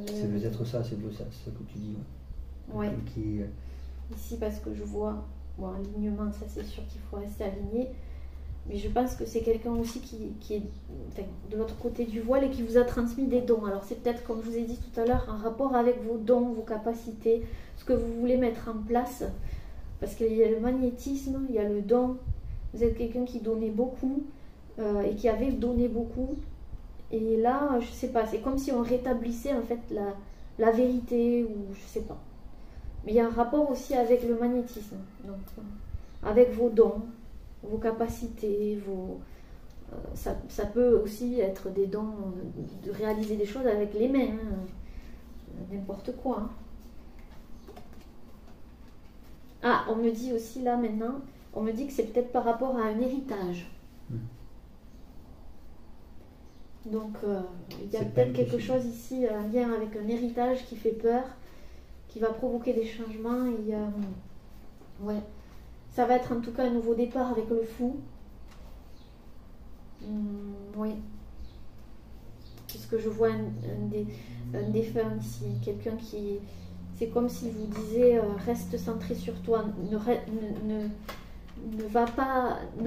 c'est peut-être ça, c'est ce que tu dis. Ouais. Ici, parce que je vois. Bon, alignement, ça c'est sûr qu'il faut rester aligné. Mais je pense que c'est quelqu'un aussi qui est de l'autre côté du voile et qui vous a transmis des dons. Alors c'est peut-être, comme je vous ai dit tout à l'heure, en rapport avec vos dons, vos capacités, ce que vous voulez mettre en place. Parce qu'il y a le magnétisme, il y a le don. Vous êtes quelqu'un qui donnait beaucoup et qui avait donné beaucoup. Et là, je sais pas, c'est comme si on rétablissait en fait la vérité ou je sais pas. Mais il y a un rapport aussi avec le magnétisme. Donc, avec vos dons, vos capacités, ça peut aussi être des dons de réaliser des choses avec les mains, n'importe quoi. Hein. Ah, on me dit aussi là maintenant, on me dit que c'est peut-être par rapport à un héritage. Donc il y a peut-être quelque chose ici, un lien avec un héritage qui fait peur, qui va provoquer des changements. Et, ouais. Ça va être en tout cas un nouveau départ avec le fou. Oui. Puisque je vois un défunt ici, quelqu'un qui... C'est comme s'il vous disait, reste centré sur toi, ne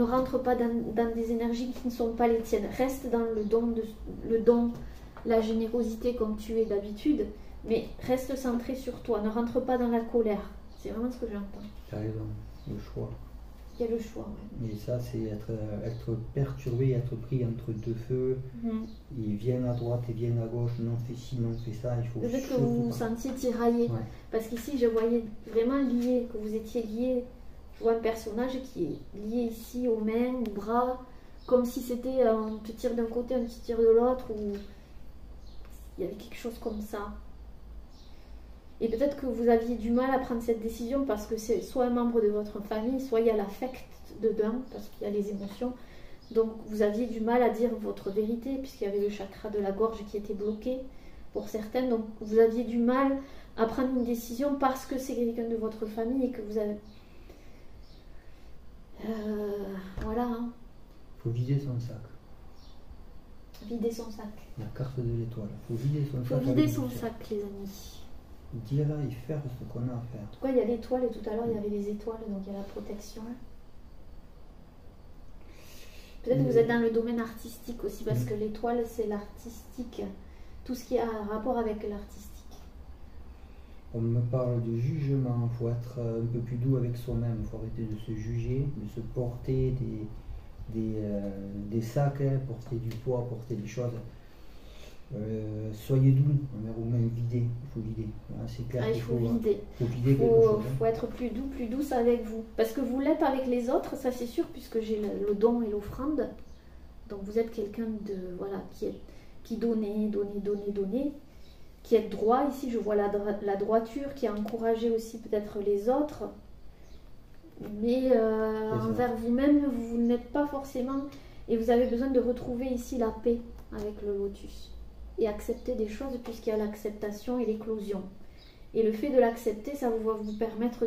rentre pas dans des énergies qui ne sont pas les tiennes. Reste dans le don, la générosité comme tu es d'habitude, mais reste centré sur toi, ne rentre pas dans la colère. C'est vraiment ce que j'entends. Tu as raison, le choix. Il y a le choix, oui. Et ça, c'est être perturbé, être pris entre deux feux. Il vient à droite et vient à gauche, non fais ci, non fais ça. Il faut peut-être que vous vous sentiez tiraillé. Ouais. Parce qu'ici, je voyais vraiment lié, que vous étiez lié. Je vois un personnage qui est lié ici aux mains, aux bras, comme si c'était on te tire d'un côté, on te tire de l'autre, ou il y avait quelque chose comme ça. Et peut-être que vous aviez du mal à prendre cette décision parce que c'est soit un membre de votre famille, soit il y a l'affect dedans, parce qu'il y a les émotions. Donc vous aviez du mal à dire votre vérité, puisqu'il y avait le chakra de la gorge qui était bloqué pour certaines. Donc vous aviez du mal à prendre une décision parce que c'est quelqu'un de votre famille et que vous avez... voilà. Il faut vider son sac. Vider son sac. La carte de l'étoile. Il faut vider son sac. Il faut vider son sac, les amis. Dire et faire ce qu'on a à faire. En tout cas, il y a l'étoile et tout à l'heure, il y avait les étoiles, donc il y a la protection. Peut-être que vous êtes dans le domaine artistique aussi, parce que l'étoile, c'est l'artistique. Tout ce qui a un rapport avec l'artistique. On me parle de jugement, il faut être un peu plus doux avec soi-même, il faut arrêter de se juger, de se porter des sacs, porter du poids, porter des choses. Soyez doux envers vous-même, videz, il faut vider. C'est clair il faut vider. Il faut être plus doux, plus douce avec vous. Parce que vous l'êtes avec les autres, ça c'est sûr, puisque j'ai le don et l'offrande. Donc vous êtes quelqu'un de voilà qui donnait, qui est droit. Ici je vois la droiture, qui a encouragé aussi peut-être les autres. Mais envers vous-même, vous n'êtes pas forcément... Et vous avez besoin de retrouver ici la paix avec le lotus. Et accepter des choses puisqu'il y a l'acceptation et l'éclosion. Et le fait de l'accepter, ça va vous permettre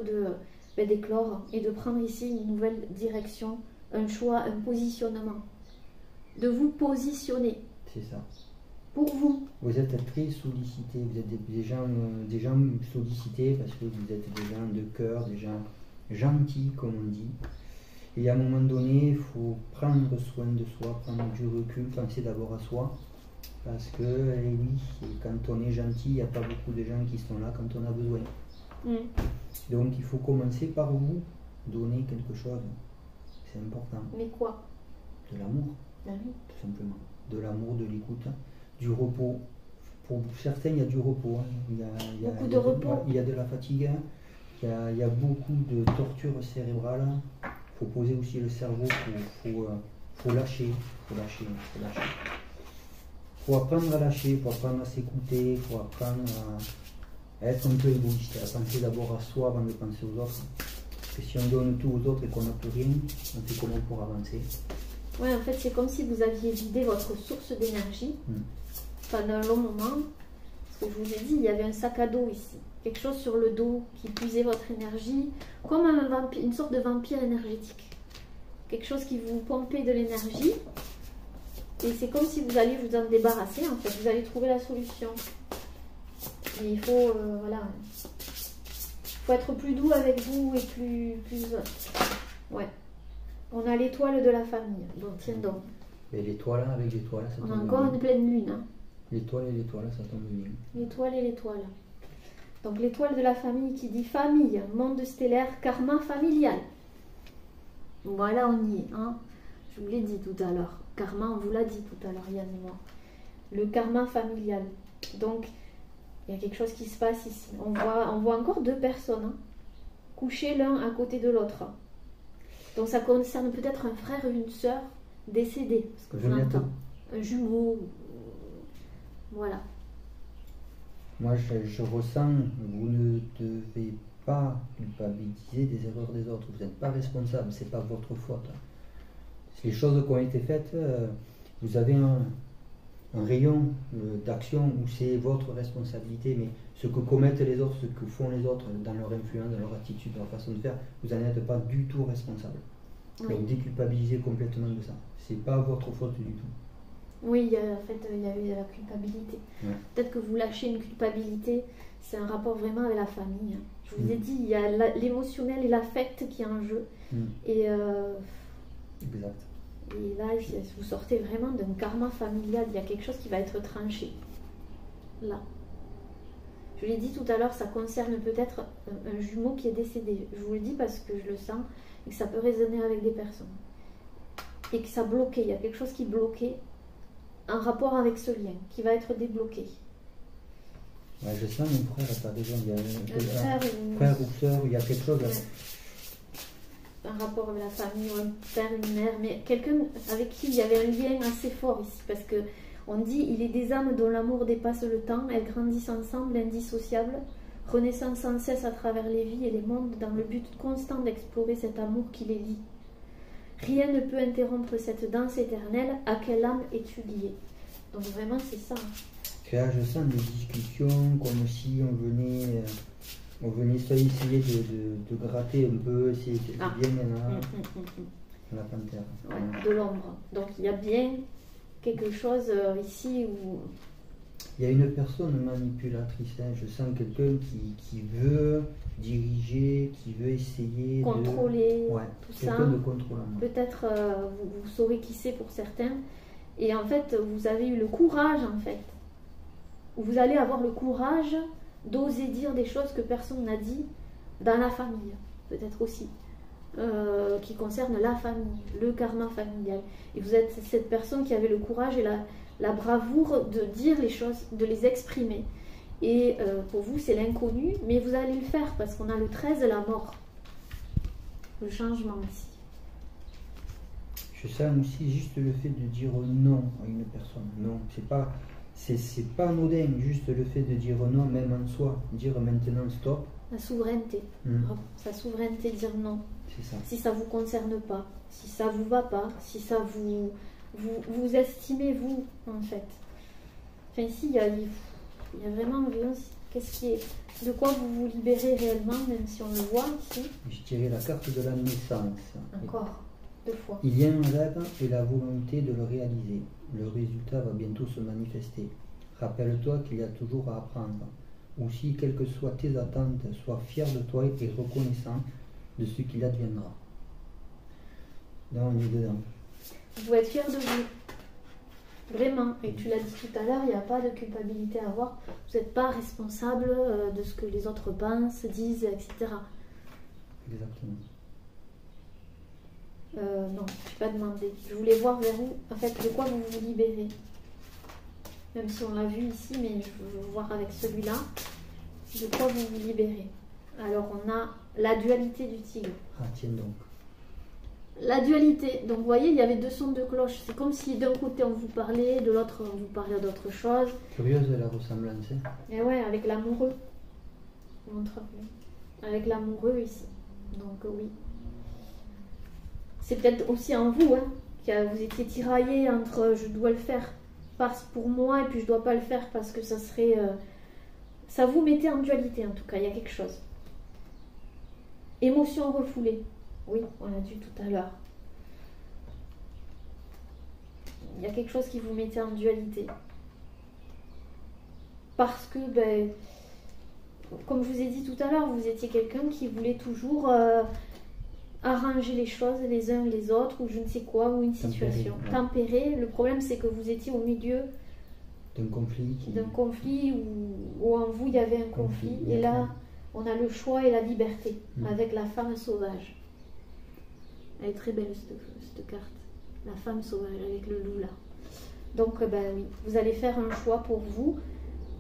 d'éclore et de prendre ici une nouvelle direction, un choix, un positionnement. De vous positionner. C'est ça. Pour vous. Vous êtes très sollicités, vous êtes des gens sollicités parce que vous êtes des gens de cœur, des gens gentils comme on dit. Et à un moment donné, il faut prendre soin de soi, prendre du recul, penser d'abord à soi. Parce que, oui, quand on est gentil, il n'y a pas beaucoup de gens qui sont là quand on a besoin. Donc il faut commencer par vous, donner quelque chose. C'est important. Mais quoi? De l'amour, Ben oui. tout simplement. De l'amour, de l'écoute, du repos. Pour certains, il y a du repos. Hein. Beaucoup de repos. Il y a de la fatigue. Hein. Il y a beaucoup de torture cérébrale. Il faut poser aussi le cerveau. Faut lâcher. Faut apprendre à lâcher. Il faut apprendre à s'écouter. Il faut apprendre à être un peu égoïste. À penser d'abord à soi avant de penser aux autres. Parce que si on donne tout aux autres et qu'on n'a plus rien, on fait comment pour avancer? Ouais, en fait, c'est comme si vous aviez vidé votre source d'énergie pendant un long moment. Parce que je vous ai dit, il y avait un sac à dos ici. Quelque chose sur le dos qui puisait votre énergie, comme un vampire, une sorte de vampire énergétique. Quelque chose qui vous pompait de l'énergie. Et c'est comme si vous alliez vous en débarrasser, en fait. Vous allez trouver la solution. Et il faut, voilà. Faut être plus doux avec vous et plus... Ouais. On a l'étoile de la famille. Bon, tiens donc. Et l'étoile, avec l'étoile, ça tombe On a encore une pleine lune. Hein. L'étoile et l'étoile, ça tombe bien. L'étoile et l'étoile. Donc l'étoile de la famille qui dit famille, monde stellaire, karma familial. Voilà, on y est. Hein. Je vous l'ai dit tout à l'heure. Karma, on vous l'a dit tout à l'heure, Yann et moi. Le karma familial. Donc, il y a quelque chose qui se passe ici. On voit encore deux personnes, hein, couchées l'un à côté de l'autre. Donc ça concerne peut-être un frère ou une sœur décédés, parce que je l'entends. Un jumeau. Voilà. Moi, je ressens, vous ne devez pas culpabiliser des erreurs des autres. Vous n'êtes pas responsable, c'est pas votre faute. Les choses qui ont été faites, vous avez un rayon d'action où c'est votre responsabilité, mais ce que commettent les autres, ce que font les autres dans leur influence, dans leur attitude, dans leur façon de faire, vous n'en êtes pas du tout responsable. Oui. Donc déculpabilisez complètement de ça. C'est pas votre faute du tout. Oui, en fait, il y a eu la culpabilité. Ouais. Peut-être que vous lâchez une culpabilité, c'est un rapport vraiment avec la famille. Je vous ai dit, il y a l'émotionnel et l'affect qui est en jeu. Et exact. Et là, vous sortez vraiment d'un karma familial. Il y a quelque chose qui va être tranché. Là. Je l'ai dit tout à l'heure, ça concerne peut-être un jumeau qui est décédé. Je vous le dis parce que je le sens et que ça peut résonner avec des personnes. Et que ça bloquait. Il y a quelque chose qui bloquait en rapport avec ce lien, qui va être débloqué. Ouais, je sens mon frère, tu as raison. Il y a un frère ou sœur, il y a quelque chose. Ouais. Un rapport avec la famille, ou un père, une mère, mais quelqu'un avec qui il y avait un lien assez fort ici, parce que on dit il est des âmes dont l'amour dépasse le temps, elles grandissent ensemble, indissociables, renaissant sans cesse à travers les vies et les mondes, dans le but constant d'explorer cet amour qui les lie. Rien ne peut interrompre cette danse éternelle, à quelle âme es-tu lié? Donc vraiment c'est ça. Là je sens des discussions comme si on venait essayer de gratter un peu, essayer de bien la panthère. Ouais, de l'ombre. Donc il y a bien quelque chose ici où... Il y a une personne manipulatrice, hein. Je sens quelqu'un qui veut diriger, qui veut essayer contrôler tout ça. Quelqu'un de contrôlant. Peut-être vous saurez qui c'est pour certains. Et en fait, vous avez eu le courage, en fait. Vous allez avoir le courage d'oser dire des choses que personne n'a dit dans la famille, peut-être aussi, qui concernent la famille, le karma familial. Et vous êtes cette personne qui avait le courage et la bravoure de dire les choses, de les exprimer. Et pour vous, c'est l'inconnu, mais vous allez le faire parce qu'on a le 13, la mort. Le changement ici. Je sens aussi juste le fait de dire non à une personne. Non, c'est pas anodin, juste le fait de dire non, même en soi, dire maintenant stop. La souveraineté. Sa souveraineté, dire non. C'est ça. Si ça vous concerne pas, si ça vous va pas, si ça vous estimez vous en fait. Enfin ici il y a vraiment de quoi vous vous libérez réellement, même si on le voit ici. Je dirais la carte de la naissance. Encore. 2 fois. Il y a un rêve et la volonté de le réaliser. Le résultat va bientôt se manifester. Rappelle-toi qu'il y a toujours à apprendre. Aussi, quelles que soient tes attentes, sois fier de toi et reconnaissant de ce qu'il adviendra. Là, on est dedans. Vous êtes fier de vous. Vraiment. Et tu l'as dit tout à l'heure, il n'y a pas de culpabilité à avoir. Vous n'êtes pas responsable de ce que les autres pensent, disent, etc. Exactement. Non, je n'ai pas demandé. Je voulais voir vers où, en fait, de quoi vous vous libérez. Même si on l'a vu ici, mais je veux voir avec celui-là, de quoi vous vous libérez. Alors, on a la dualité du tigre. Ah, tiens donc. La dualité. Donc, vous voyez, il y avait deux sons de cloche. C'est comme si d'un côté, on vous parlait, de l'autre, on vous parlait d'autre chose. Curieuse la ressemblance. Hein. Et ouais, avec l'amoureux. Avec l'amoureux ici. Donc, oui. C'est peut-être aussi en vous, hein, que vous étiez tiraillé entre je dois le faire pour moi et puis je dois pas le faire parce que ça serait... ça vous mettait en dualité en tout cas, il y a quelque chose. Émotion refoulée. Oui, on l'a dit tout à l'heure. Il y a quelque chose qui vous mettait en dualité. Parce que, ben, comme je vous ai dit tout à l'heure, vous étiez quelqu'un qui voulait toujours arranger les choses les uns les autres, ou je ne sais quoi, ou une situation. Tempérer. Le problème, c'est que vous étiez au milieu d'un conflit, où en vous, il y avait un conflit. Et là, on a le choix et la liberté avec la femme sauvage. Elle est très belle, cette carte. La femme sauvage avec le loup là. Donc, ben oui, vous allez faire un choix pour vous.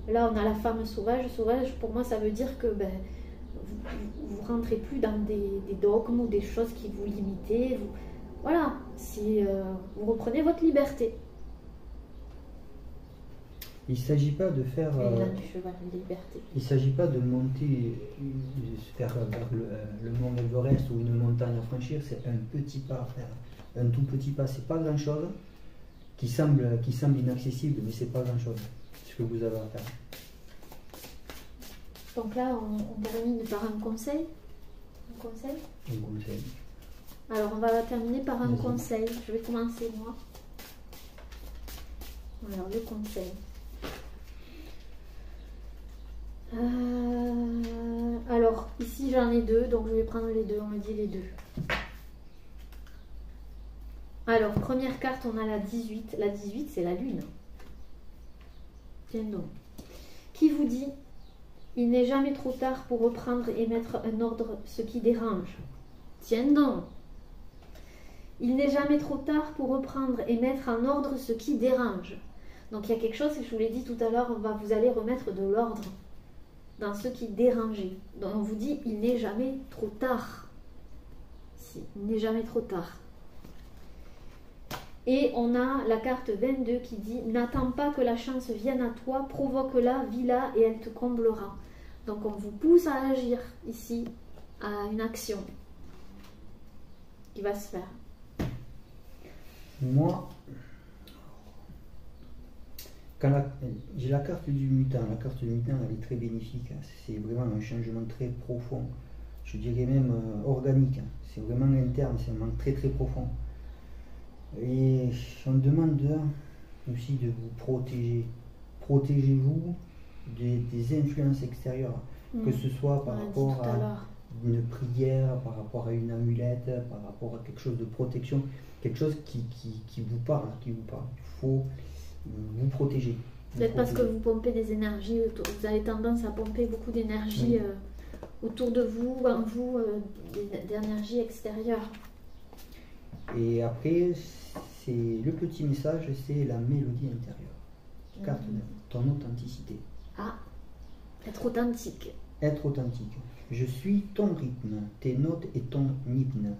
Là, on a la femme sauvage. Sauvage, pour moi, ça veut dire que ben, vous ne rentrez plus dans des dogmes ou des choses qui vous limitent. Voilà, vous reprenez votre liberté. Il ne s'agit pas de faire... du cheval, liberté. Il ne s'agit pas de monter vers le mont Everest ou une montagne à franchir, c'est un petit pas à faire. Un tout petit pas, c'est pas grand chose, qui semble inaccessible, mais c'est pas grand chose, ce que vous avez à faire. Donc là, on termine par un conseil. Un conseil. Un conseil. Alors, on va terminer par un conseil. Je vais commencer, moi. Alors, le conseil. Alors, ici, j'en ai deux, donc je vais prendre les deux. On me dit les deux. Alors, première carte, on a la 18. La 18, c'est la lune. Tiens donc. Qui vous dit... Il n'est jamais trop tard pour reprendre et mettre en ordre ce qui dérange. Tiens donc. Il n'est jamais trop tard pour reprendre et mettre en ordre ce qui dérange. Donc il y a quelque chose, et je vous l'ai dit tout à l'heure, vous allez remettre de l'ordre dans ce qui dérangeait. Donc on vous dit, il n'est jamais trop tard. Si, il n'est jamais trop tard. Et on a la carte 22 qui dit « N'attends pas que la chance vienne à toi, provoque-la, vis-la et elle te comblera. » Donc on vous pousse à agir ici, à une action qui va se faire. Moi, j'ai la carte du mutant. La carte du mutant, elle est très bénéfique. C'est vraiment un changement très profond. Je dirais même organique. C'est vraiment interne, c'est vraiment très très profond. Et on demande aussi de vous protéger. Protégez-vous des influences extérieures, que ce soit par rapport à une prière, par rapport à une amulette, par rapport à quelque chose de protection, quelque chose qui vous parle, Il faut vous protéger. Peut-être parce que vous pompez des énergies, vous avez tendance à pomper beaucoup d'énergie autour de vous, en vous, d'énergie extérieure. Et après, le petit message, c'est la mélodie intérieure. Carte ton authenticité. Ah, être authentique. Être authentique. Je suis ton rythme, tes notes et ton hymne.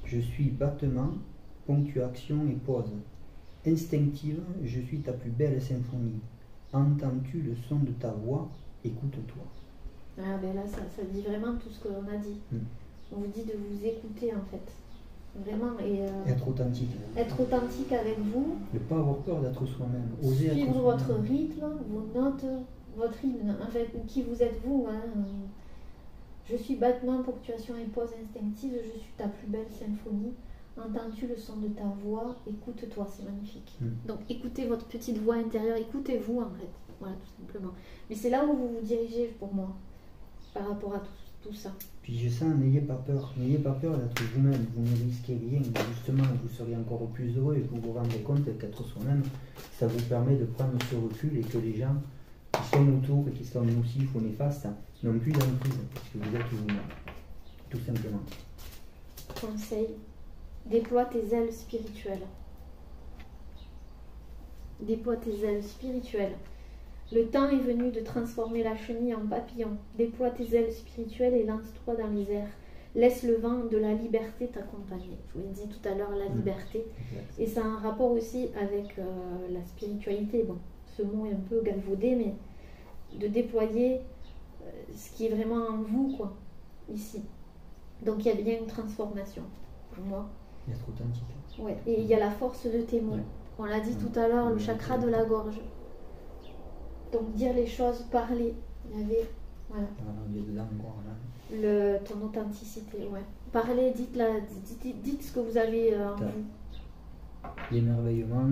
Je suis battement, ponctuation et pause. Instinctive, je suis ta plus belle symphonie. Entends-tu le son de ta voix? Écoute-toi. Ah ben là, ça dit vraiment tout ce que l'on a dit. On vous dit de vous écouter en fait. Vraiment. Et être authentique. Être authentique avec vous. Ne pas avoir peur d'être soi-même. Oser suivre être votre rythme, vos notes, votre hymne. En fait, qui vous êtes vous. Hein. Je suis battement, ponctuation et pause instinctive. Je suis ta plus belle symphonie. Entends-tu le son de ta voix? Écoute-toi, c'est magnifique. Donc écoutez votre petite voix intérieure, écoutez-vous en fait. Voilà, tout simplement. Mais c'est là où vous vous dirigez pour moi, par rapport à tout ça. Puis je sens, n'ayez pas peur d'être vous-même, vous ne risquez rien. Justement, vous serez encore plus heureux et vous vous rendrez compte qu'être soi-même, ça vous permet de prendre ce recul et que les gens qui sont autour et qui sont nocifs ou néfastes n'ont plus d'emprise, parce que vous êtes vous-même, tout simplement. Conseil. Déploie tes ailes spirituelles. Déploie tes ailes spirituelles. Le temps est venu de transformer la chenille en papillon. Déploie tes ailes spirituelles et lance-toi dans les airs. Laisse le vent de la liberté t'accompagner. Je vous l'ai dit tout à l'heure, la liberté. Et ça a un rapport aussi avec la spiritualité. Bon, ce mot est un peu galvaudé, mais de déployer ce qui est vraiment en vous, quoi, ici. Donc il y a bien une transformation pour moi. Il y a trop authentique. Ouais. Et il y a la force de tes mots. On l'a dit tout à l'heure, le chakra de la gorge. Donc dire les choses, parler. Il y avait, voilà. Ton authenticité, ouais. Parlez, dites ce que vous avez en vous. L'émerveillement,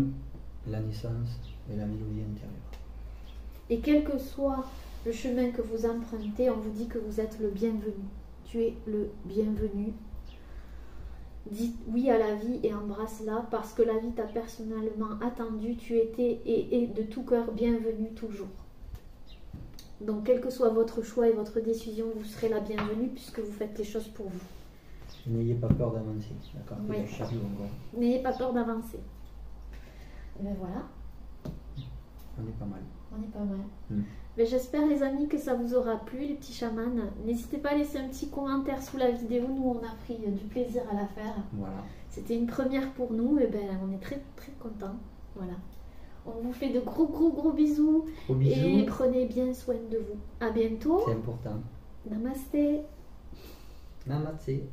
la naissance et la mélodie intérieure. Et quel que soit le chemin que vous empruntez, on vous dit que vous êtes le bienvenu. Tu es le bienvenu. Dites oui à la vie et embrasse-la parce que la vie t'a personnellement attendu. Tu étais et de tout cœur bienvenu toujours. Donc, quel que soit votre choix et votre décision, vous serez la bienvenue puisque vous faites les choses pour vous. N'ayez pas peur d'avancer, d'accord? Oui. N'ayez pas peur d'avancer. Et bien voilà. On est pas mal. On est pas mal. Mais j'espère les amis que ça vous aura plu, les petits chamans. N'hésitez pas à laisser un petit commentaire sous la vidéo. Nous, on a pris du plaisir à la faire. Voilà. C'était une première pour nous. Et ben, on est très très contents. Voilà. On vous fait de gros bisous. Et prenez bien soin de vous. À bientôt. C'est important. Namasté. Namasté.